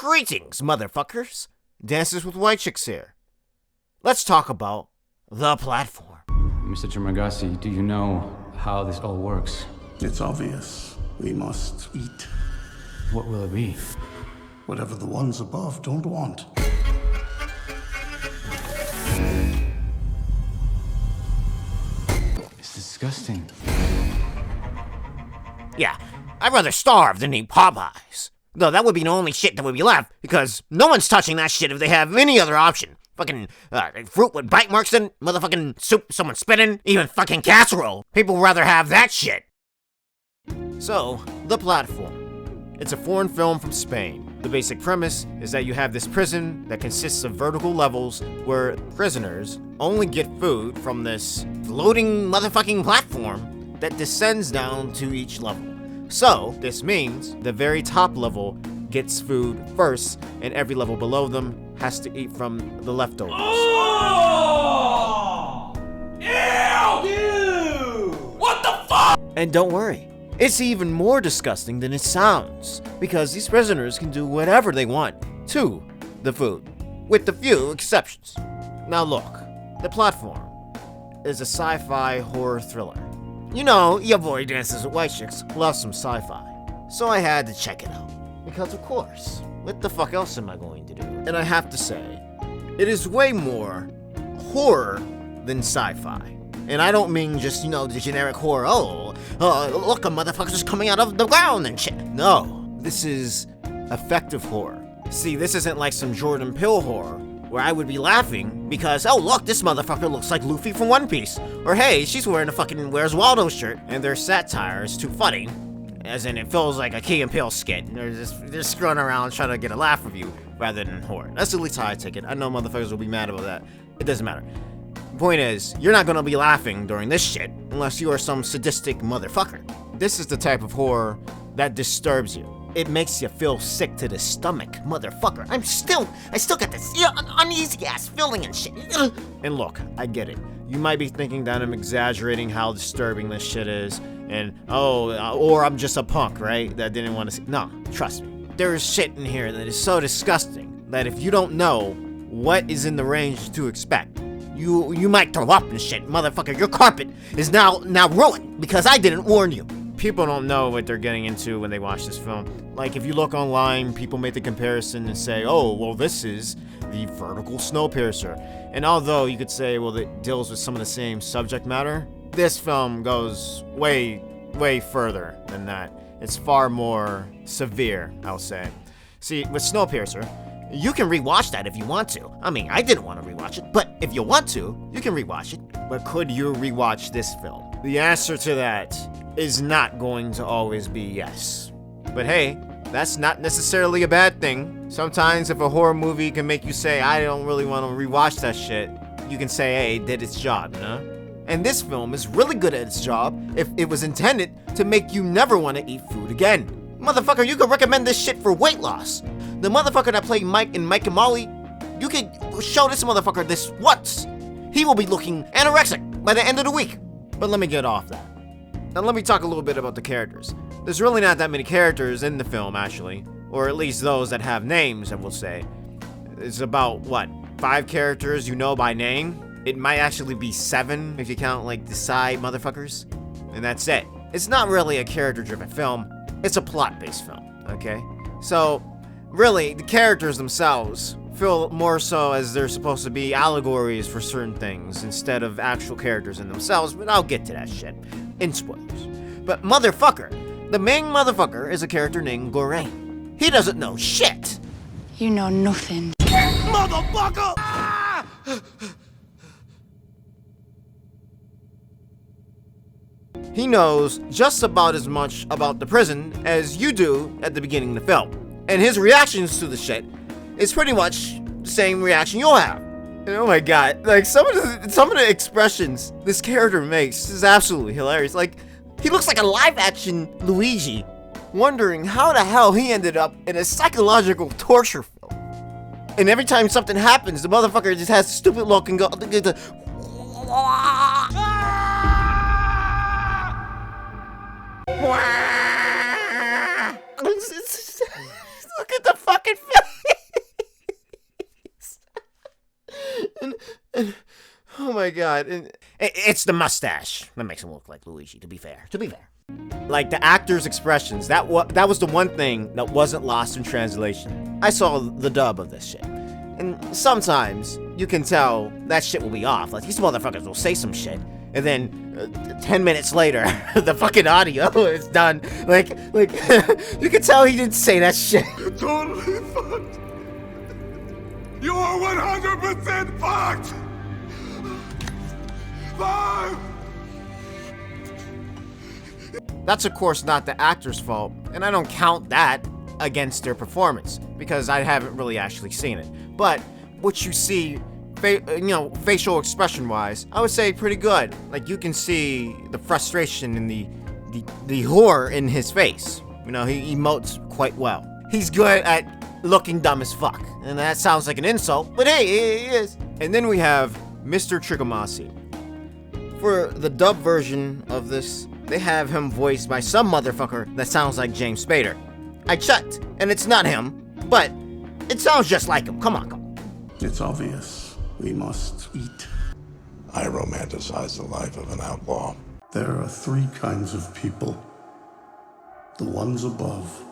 Greetings, motherfuckers. Dances with White Chicks here. Let's talk about the platform. Mr. Trimagasi, do you know how this all works? It's obvious. We must eat. What will it be? Whatever the ones above don't want. It's disgusting. Yeah, I'd rather starve than eat Popeyes. Though that would be the only shit that would be left, because no one's touching that shit if they have any other option. Fucking fruit with bite marks in it, motherfucking soup someone spit in, even fucking casserole. People would rather have that shit. So, The Platform. It's a foreign film from Spain. The basic premise is that you have this prison that consists of vertical levels where prisoners only get food from this floating motherfucking platform that descends down to each level. So, this means the very top level gets food first, and every level below them has to eat from the leftovers. Oh! Ew! What the fuck? And don't worry, it's even more disgusting than it sounds, because these prisoners can do whatever they want to the food, with a few exceptions. Now look, The Platform is a sci-fi horror thriller. You know, your boy Dances with White Chicks loves some sci-fi, so I had to check it out. Because of course, what the fuck else am I going to do? And I have to say, it is way more horror than sci-fi. And I don't mean just, you know, the generic horror, look, a motherfucker's just coming out of the ground and shit. No, this is effective horror. See, this isn't like some Jordan Peele horror, where I would be laughing because, oh look, this motherfucker looks like Luffy from One Piece. Or hey, she's wearing a fucking Where's Waldo shirt, and their satire is too funny. As in, it feels like a Key and Peele skit. They're just screwing around trying to get a laugh of you, rather than horror. That's at least how I take it. I know motherfuckers will be mad about that. It doesn't matter. The point is, you're not gonna be laughing during this shit, unless you are some sadistic motherfucker. This is the type of horror that disturbs you. It makes you feel sick to the stomach, motherfucker. I still got this uneasy ass feeling and shit. And look, I get it. You might be thinking that I'm exaggerating how disturbing this shit is, and or I'm just a punk, right? That didn't want to see. No, trust me. There is shit in here that is so disgusting that if you don't know what is in the range to expect, you might throw up and shit, motherfucker. Your carpet is now ruined because I didn't warn you. People don't know what they're getting into when they watch this film. Like, if you look online, people make the comparison and say, oh, well, this is the vertical Snowpiercer. And although you could say, well, it deals with some of the same subject matter, this film goes way, way further than that. It's far more severe, I'll say. See, with Snowpiercer, you can rewatch that if you want to. I mean, I didn't want to rewatch it, but if you want to, you can rewatch it. But could you rewatch this film? The answer to that is not going to always be yes. But hey, that's not necessarily a bad thing. Sometimes if a horror movie can make you say, I don't really want to rewatch that shit, you can say, hey, it did its job, you know? And this film is really good at its job if it was intended to make you never want to eat food again. Motherfucker, you could recommend this shit for weight loss. The motherfucker that played Mike in Mike and Molly, you could show this motherfucker this once. He will be looking anorexic by the end of the week. But let me get off that. Now let me talk a little bit about the characters. There's really not that many characters in the film, actually. Or at least those that have names, I will say. It's about, 5 characters you know by name? It might actually be 7 if you count, like, the side motherfuckers. And that's it. It's not really a character-driven film. It's a plot-based film, okay? So, really, the characters themselves feel more so as they're supposed to be allegories for certain things instead of actual characters in themselves, but I'll get to that shit in spoilers. But motherfucker, the main motherfucker is a character named Gorain. He doesn't know shit. You know nothing. Motherfucker! Ah! He knows just about as much about the prison as you do at the beginning of the film. And his reactions to the shit is pretty much the same reaction you'll have. And oh my god, like some of the expressions this character makes is absolutely hilarious. Like, he looks like a live-action Luigi, wondering how the hell he ended up in a psychological torture film. And every time something happens, the motherfucker just has a stupid look and go, look at the fucking film. Oh my god. It's the mustache that makes him look like Luigi, to be fair. Like, the actor's expressions, that was the one thing that wasn't lost in translation. I saw the dub of this shit. And sometimes you can tell that shit will be off. Like, these motherfuckers will say some shit, and then 10 minutes later, the fucking audio is done. Like, you can tell he didn't say that shit. You're totally fucked. You are 100% fucked. Fuck. That's of course not the actor's fault, and I don't count that against their performance, because I haven't really actually seen it. But what you see, facial expression-wise, I would say pretty good. Like, you can see the frustration and the horror in his face. You know, he emotes quite well. He's good at looking dumb as fuck, and that sounds like an insult, but hey, he is. And then we have Mr. Trigamasi. For the dub version of this, they have him voiced by some motherfucker that sounds like James Spader. I checked, and it's not him, but it sounds just like him. Come on. It's obvious. We must eat. I romanticize the life of an outlaw. There are three kinds of people. The ones above,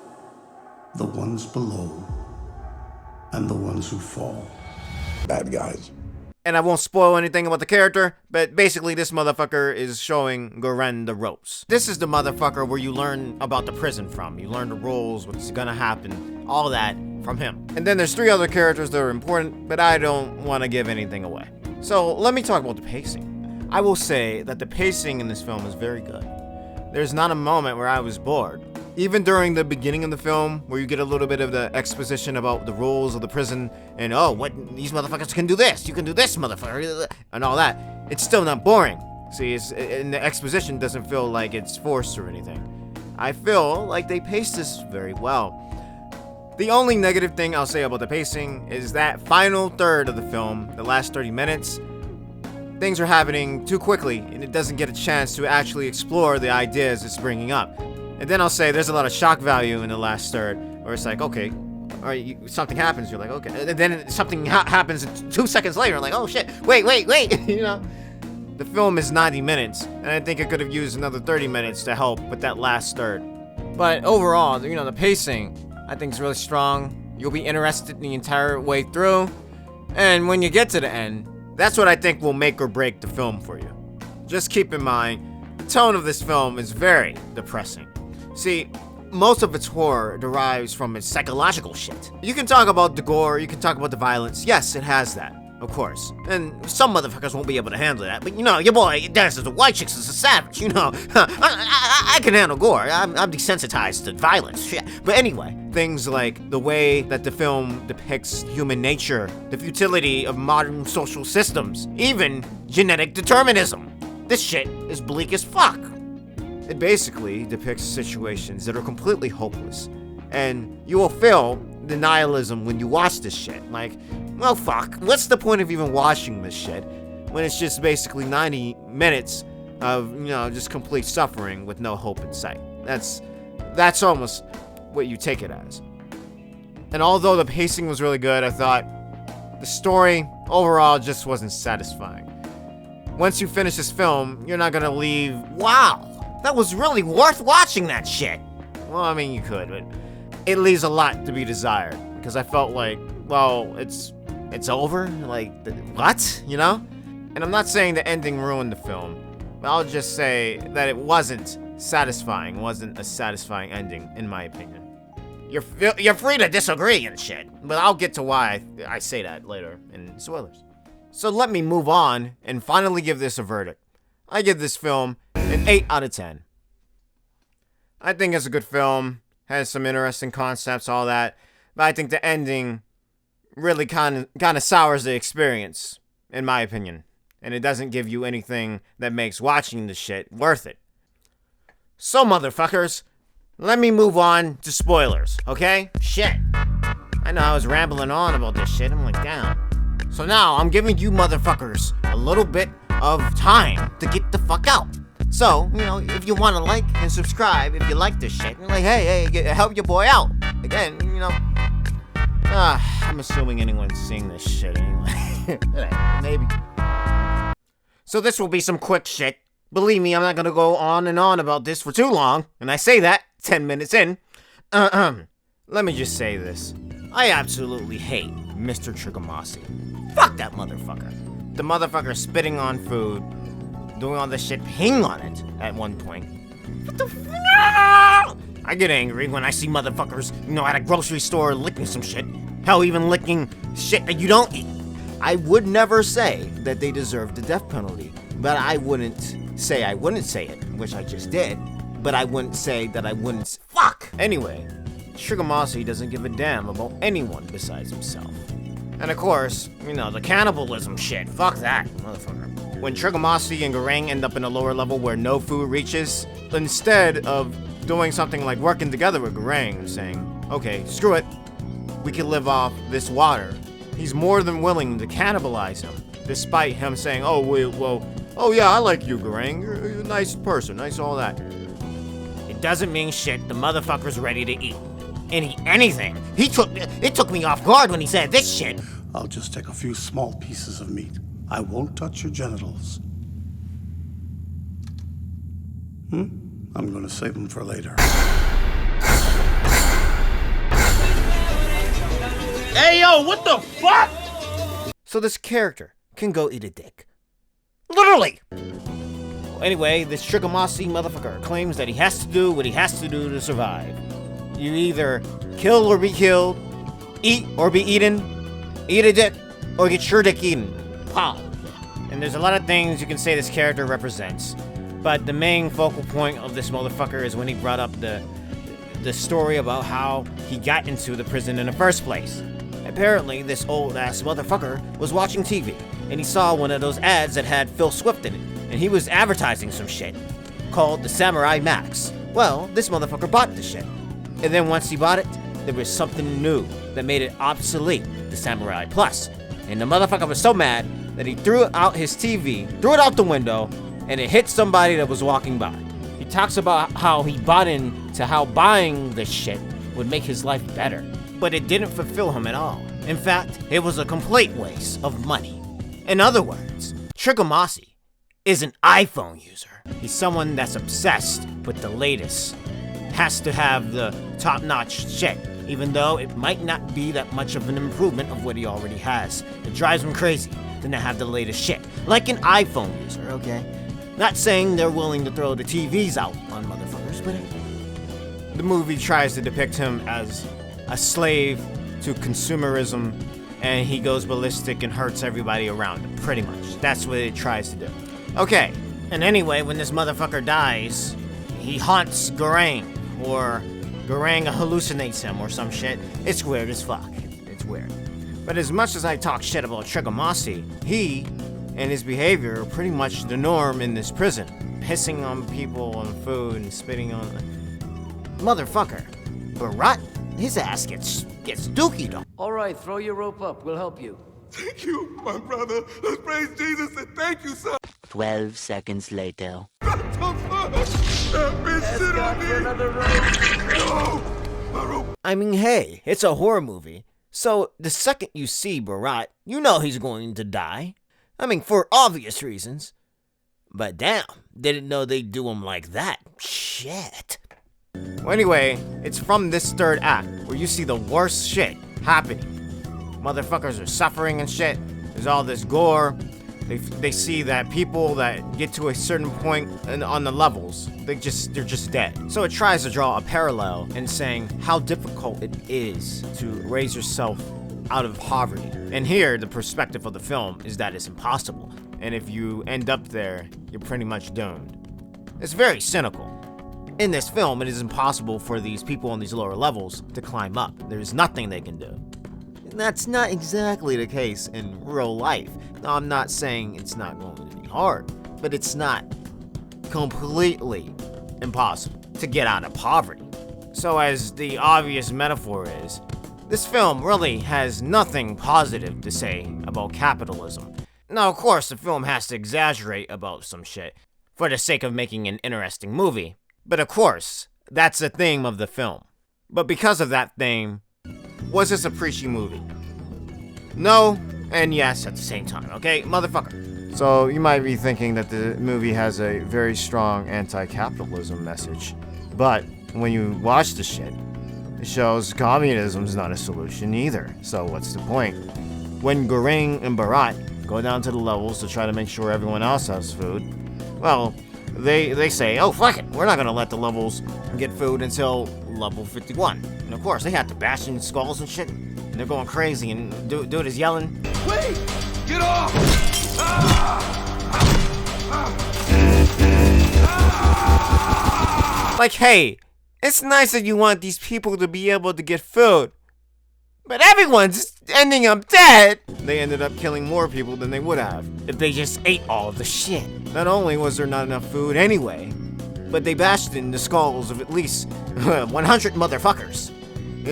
the ones below, and the ones who fall. Bad guys. And I won't spoil anything about the character, but basically this motherfucker is showing Goren the ropes. This is the motherfucker where you learn about the prison from. You learn the rules, what's gonna happen, all that from him. And then there's three other characters that are important, but I don't want to give anything away. So let me talk about the pacing. I will say that the pacing in this film is very good. There's not a moment where I was bored. Even during the beginning of the film, where you get a little bit of the exposition about the rules of the prison, and oh, what, these motherfuckers can do this, you can do this, motherfucker, and all that, it's still not boring. See, and the exposition doesn't feel like it's forced or anything. I feel like they paced this very well. The only negative thing I'll say about the pacing is that final third of the film, the last 30 minutes, things are happening too quickly, and it doesn't get a chance to actually explore the ideas it's bringing up. And then I'll say there's a lot of shock value in the last third, where it's like, okay, all right, something happens, you're like, okay. And then something happens 2 seconds later, I'm like, oh shit, wait, you know? The film is 90 minutes, and I think it could have used another 30 minutes to help with that last third. But overall, you know, the pacing, I think is really strong. You'll be interested the entire way through. And when you get to the end, that's what I think will make or break the film for you. Just keep in mind, the tone of this film is very depressing. See, most of its horror derives from its psychological shit. You can talk about the gore, you can talk about the violence. Yes, it has that, of course. And some motherfuckers won't be able to handle that. But you know, your boy dances the white chicks is a savage, you know. I can handle gore. I'm desensitized to violence, shit. But anyway, things like the way that the film depicts human nature, the futility of modern social systems, even genetic determinism. This shit is bleak as fuck. It basically depicts situations that are completely hopeless, and you will feel the nihilism when you watch this shit. Like, well, fuck, what's the point of even watching this shit when it's just basically 90 minutes of, you know, just complete suffering with no hope in sight? That's almost what you take it as. And although the pacing was really good, I thought the story overall just wasn't satisfying. Once you finish this film, you're not gonna leave, wow, that was really worth watching that shit. Well, I mean, you could, but it leaves a lot to be desired, because I felt like, well, it's over? Like, what? You know? And I'm not saying the ending ruined the film, but I'll just say that it wasn't satisfying, wasn't a satisfying ending, in my opinion. You're free to disagree and shit, but I'll get to why I say that later in spoilers. So let me move on and finally give this a verdict. I give this film an 8 out of 10. I think it's a good film, has some interesting concepts, all that, but I think the ending really kind of sours the experience, in my opinion, and it doesn't give you anything that makes watching the shit worth it. So, motherfuckers, let me move on to spoilers, okay? Shit. I know I was rambling on about this shit, I'm like, damn. So now, I'm giving you motherfuckers a little bit of time to get the fuck out. So, you know, if you want to like and subscribe, if you like this shit, like, hey, help your boy out. Again, you know, I'm assuming anyone's seeing this shit anyway. Maybe. So this will be some quick shit. Believe me, I'm not gonna go on and on about this for too long. And I say that 10 minutes in. Let me just say this. I absolutely hate Mr. Trigomassi. Fuck that motherfucker. The motherfucker spitting on food, doing all this shit, peeing on it at one point. What the fuck? I get angry when I see motherfuckers, at a grocery store licking some shit. Hell, even licking shit that you don't eat. I would never say that they deserve the death penalty, but I wouldn't say it, which I just did, but I wouldn't say that I wouldn't. Fuck! Anyway, Trigomassi doesn't give a damn about anyone besides himself. And of course, the cannibalism shit. Fuck that, motherfucker. When Trigomassi and Garang end up in a lower level where no food reaches, instead of doing something like working together with Garang and saying, okay, screw it, we can live off this water, he's more than willing to cannibalize him, despite him saying, oh yeah, I like you, Garang, you're a nice person, nice all that. It doesn't mean shit, the motherfucker's ready to eat. And eat anything. It took me off guard when he said this shit. I'll just take a few small pieces of meat. I won't touch your genitals. I'm gonna save them for later. Hey, yo, what the fuck? So this character can go eat a dick. Literally! Anyway, this Trigomassi motherfucker claims that he has to do what he has to do to survive. You either kill or be killed, eat or be eaten, eat a dick, or get your dick eaten. Pow. And there's a lot of things you can say this character represents, but the main focal point of this motherfucker is when he brought up the story about how he got into the prison in the first place. Apparently, this old-ass motherfucker was watching TV, and he saw one of those ads that had Phil Swift in it, and he was advertising some shit called the Samurai Max. Well, this motherfucker bought the shit. And then once he bought it, there was something new that made it obsolete, the Samurai Plus. And the motherfucker was so mad that he threw out his TV, threw it out the window, and it hit somebody that was walking by. He talks about how he bought into how buying this shit would make his life better. But it didn't fulfill him at all. In fact, it was a complete waste of money. In other words, Trigomassi is an iPhone user. He's someone that's obsessed with the latest. Has to have the top-notch shit, even though it might not be that much of an improvement of what he already has. It drives him crazy to not have the latest shit, like an iPhone user, okay? Not saying they're willing to throw the TVs out on motherfuckers, but the movie tries to depict him as a slave to consumerism, and he goes ballistic and hurts everybody around him, pretty much. That's what it tries to do. Okay, and anyway, when this motherfucker dies, he haunts Garang. Or Garang hallucinates him or some shit. It's weird as fuck. It's weird. But as much as I talk shit about Trigomassi, he and his behavior are pretty much the norm in this prison. Pissing on people and food and spitting on them. Motherfucker. Barat, his ass gets dookied on. All right, throw your rope up. We'll help you. Thank you, my brother. Let's praise Jesus and thank you, sir. 12 seconds later. That bitch shit on me. Another rope. No, my rope. I mean, hey, it's a horror movie. So the second you see Barat, you know he's going to die. I mean, for obvious reasons. But damn, didn't know they'd do him like that. Shit. Well, anyway, it's from this third act where you see the worst shit happening. Motherfuckers are suffering and shit. There's all this gore. They see that people that get to a certain point on the levels, they're just dead. So it tries to draw a parallel in saying how difficult it is to raise yourself out of poverty. And here, the perspective of the film is that it's impossible. And if you end up there, you're pretty much doomed. It's very cynical. In this film, it is impossible for these people on these lower levels to climb up. There's nothing they can do. That's not exactly the case in real life. Now, I'm not saying it's not going to be hard, but it's not completely impossible to get out of poverty. So as the obvious metaphor is, this film really has nothing positive to say about capitalism. Now, of course, the film has to exaggerate about some shit for the sake of making an interesting movie. But of course, that's the theme of the film. But because of that theme, was this a preachy movie? No and yes at the same time, okay, motherfucker? So you might be thinking that the movie has a very strong anti-capitalism message, but when you watch the shit, it shows communism's not a solution either. So what's the point? When Goring and Barat go down to the levels to try to make sure everyone else has food, well, they say, oh fuck it, we're not gonna let the levels get food until level 51. And of course, they have to bash in skulls and shit, and they're going crazy, and dude is yelling, Wait! Get off! like, hey, it's nice that you want these people to be able to get food, but everyone's ending up dead. They ended up killing more people than they would have if they just ate all of the shit. Not only was there not enough food anyway, but they bashed in the skulls of at least 100 motherfuckers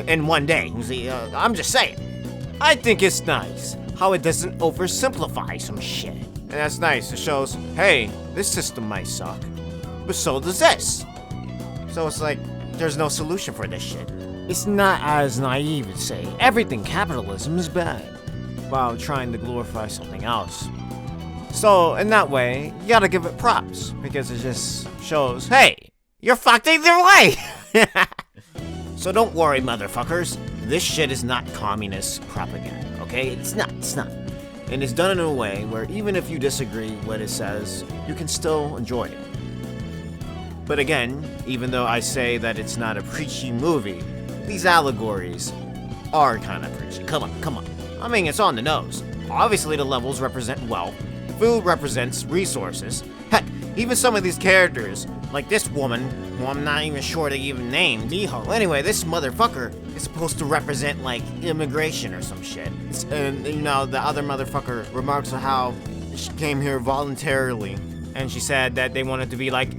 in one day. See, I'm just saying. I think it's nice how it doesn't oversimplify some shit. And that's nice. It shows, hey, this system might suck, but so does this. So it's like, there's no solution for this shit. It's not as naive as say everything capitalism is bad, while trying to glorify something else. So in that way, you gotta give it props, because it just shows, hey, you're fucked either way! So don't worry, motherfuckers. This shit is not communist propaganda, okay? It's not. And it's done in a way where even if you disagree with what it says, you can still enjoy it. But again, even though I say that it's not a preachy movie, these allegories are kind of preachy. Come on. I mean, it's on the nose. Obviously, the levels represent wealth. Food represents resources. Heck, even some of these characters, like this woman, who I'm not even sure they even named, Niho. Anyway, this motherfucker is supposed to represent, like, immigration or some shit. And, you know, the other motherfucker remarks on how she came here voluntarily. And she said that they wanted to be like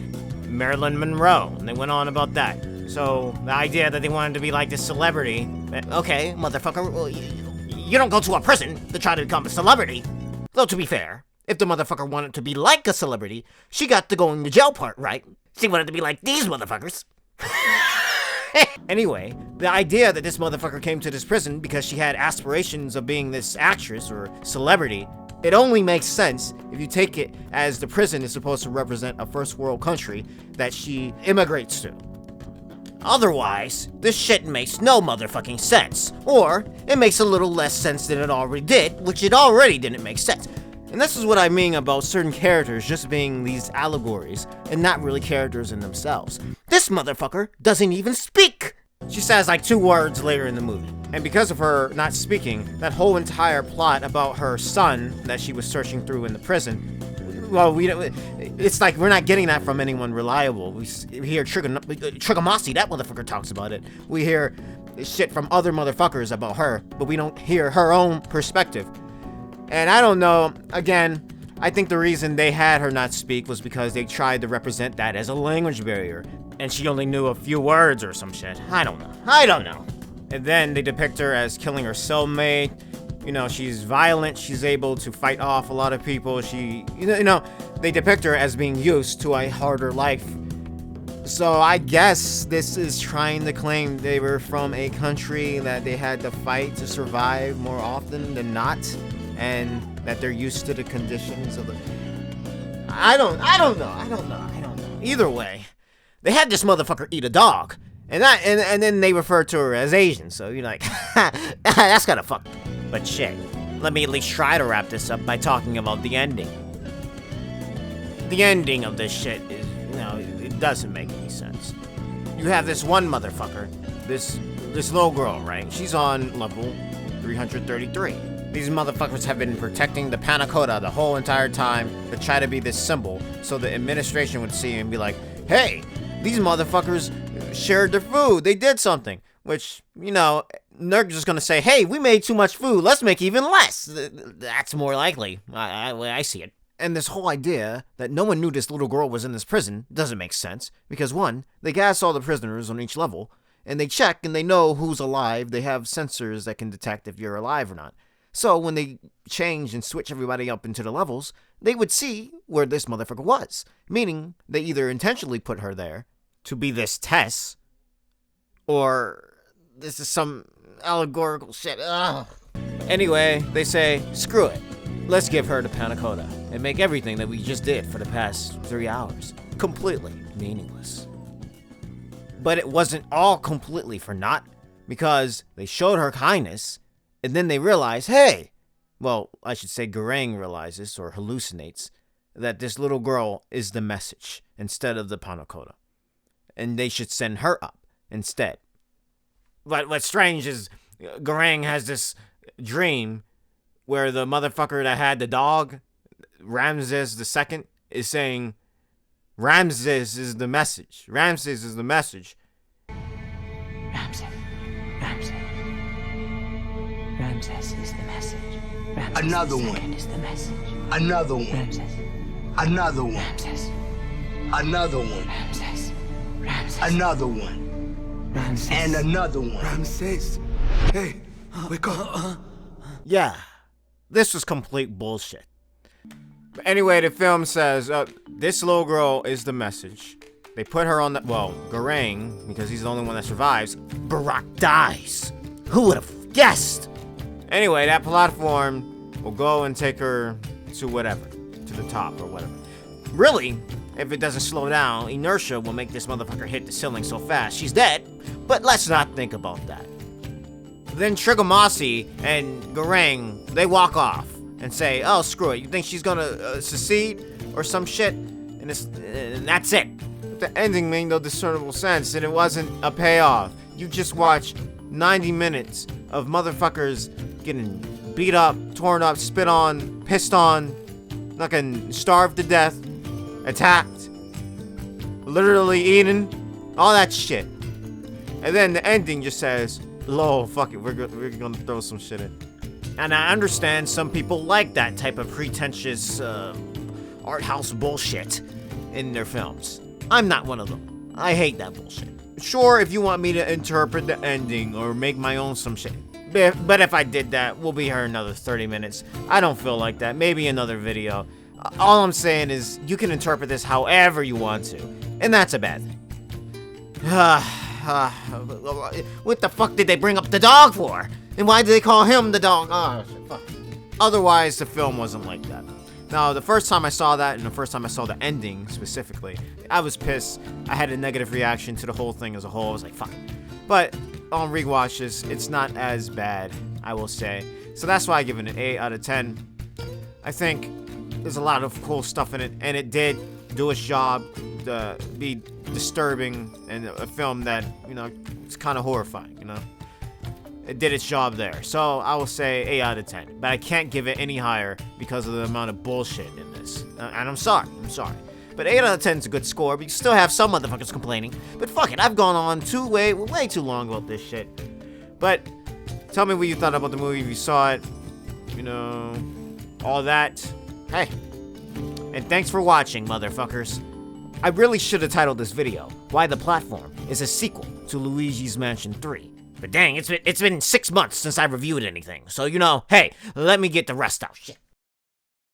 Marilyn Monroe. And they went on about that. So, the idea that they wanted to be like this celebrity, okay, motherfucker, well, you don't go to a prison to try to become a celebrity. Though, to be fair, if the motherfucker wanted to be like a celebrity, she got the going to jail part, right? She wanted to be like these motherfuckers. Anyway, the idea that this motherfucker came to this prison because she had aspirations of being this actress or celebrity, it only makes sense if you take it as the prison is supposed to represent a first world country that she immigrates to. Otherwise, this shit makes no motherfucking sense. Or, it makes a little less sense than it already did, which it already didn't make sense. And this is what I mean about certain characters just being these allegories and not really characters in themselves. This motherfucker doesn't even speak! She says like 2 words later in the movie. And because of her not speaking, that whole entire plot about her son that she was searching through in the prison, well, it's like we're not getting that from anyone reliable. We hear Trigamasi, that motherfucker talks about it. We hear shit from other motherfuckers about her, but we don't hear her own perspective. And I don't know, again, I think the reason they had her not speak was because they tried to represent that as a language barrier, and she only knew a few words or some shit. I don't know. And then they depict her as killing her cellmate. You know, she's violent, she's able to fight off a lot of people, they depict her as being used to a harder life. So I guess this is trying to claim they were from a country that they had to fight to survive more often than not, and that they're used to the conditions of the... I don't know. Either way, they had this motherfucker eat a dog, and then they referred to her as Asian, so you're like, that's kinda fucked. But shit, let me at least try to wrap this up by talking about the ending. The ending of this shit is, it doesn't make any sense. You have this one motherfucker, this little girl, right? She's on level 333. These motherfuckers have been protecting the panna cotta the whole entire time to try to be this symbol so the administration would see and be like, hey, these motherfuckers shared their food, they did something. Which, they're just gonna say, hey, we made too much food, let's make even less. That's more likely. I see it. And this whole idea that no one knew this little girl was in this prison doesn't make sense. Because one, they gas all the prisoners on each level, and they check and they know who's alive. They have sensors that can detect if you're alive or not. So when they change and switch everybody up into the levels, they would see where this motherfucker was. Meaning, they either intentionally put her there to be this test, or this is some allegorical shit. Ugh. Anyway, they say, screw it. Let's give her the panna cotta and make everything that we just did for the past 3 hours completely meaningless. But it wasn't all completely for naught, because they showed her kindness, and then they realized, hey, well, I should say Garang realizes or hallucinates that this little girl is the message instead of the panna cotta, and they should send her up instead. But what's strange is Garang has this dream where the motherfucker that had the dog, Ramses II, is saying, Ramses is the message. Ramses is the message. Ramses. Ramses. Ramses is the message. Ramses Another II one. is the message. Another one. Ramses. Another one. Ramses. Another one. Ramses. Ramses. Another one. Ramses. And another one. Ramses. Hey, wake up. Yeah, this was complete bullshit. But anyway, the film says this little girl is the message. They put her on the, well, Garang, because he's the only one that survives. Barack dies. Who would have guessed? Anyway, that platform will go and take her to whatever, to the top or whatever. Really, if it doesn't slow down, inertia will make this motherfucker hit the ceiling so fast she's dead. But let's not think about that. Then Trigamasi and Garang, they walk off and say, oh, screw it, you think she's gonna secede or some shit? And that's it. The ending made no discernible sense, and it wasn't a payoff. You just watched 90 minutes of motherfuckers getting beat up, torn up, spit on, pissed on, fucking starved to death, attacked, literally eaten, all that shit. And then the ending just says, lol, fuck it, we're gonna throw some shit in. And I understand some people like that type of pretentious art house bullshit in their films. I'm not one of them. I hate that bullshit. Sure, if you want me to interpret the ending or make my own some shit. But if I did that, we'll be here another 30 minutes. I don't feel like that. Maybe another video. All I'm saying is you can interpret this however you want to. And that's a bad thing. What the fuck did they bring up the dog for? And why did they call him the dog? Oh, shit, fuck. Otherwise, the film wasn't like that. Now, the first time I saw that, and the first time I saw the ending specifically, I was pissed. I had a negative reaction to the whole thing as a whole. I was like, fuck. But on rewatches, it's not as bad, I will say. So that's why I give it an 8 out of 10. I think there's a lot of cool stuff in it, and it did do its job to be disturbing and a film that, you know, it's kind of horrifying, you know? It did its job there. So I will say 8 out of 10. But I can't give it any higher because of the amount of bullshit in this. And I'm sorry. But 8 out of 10 is a good score, but you still have some motherfuckers complaining. But fuck it, I've gone on way too long about this shit. But tell me what you thought about the movie if you saw it. You know, all that. Hey. And thanks for watching, motherfuckers. I really should have titled this video, Why the Platform is a Sequel to Luigi's Mansion 3. But dang, it's been 6 months since I reviewed anything. So, you know, hey, let me get the rest out. Shit.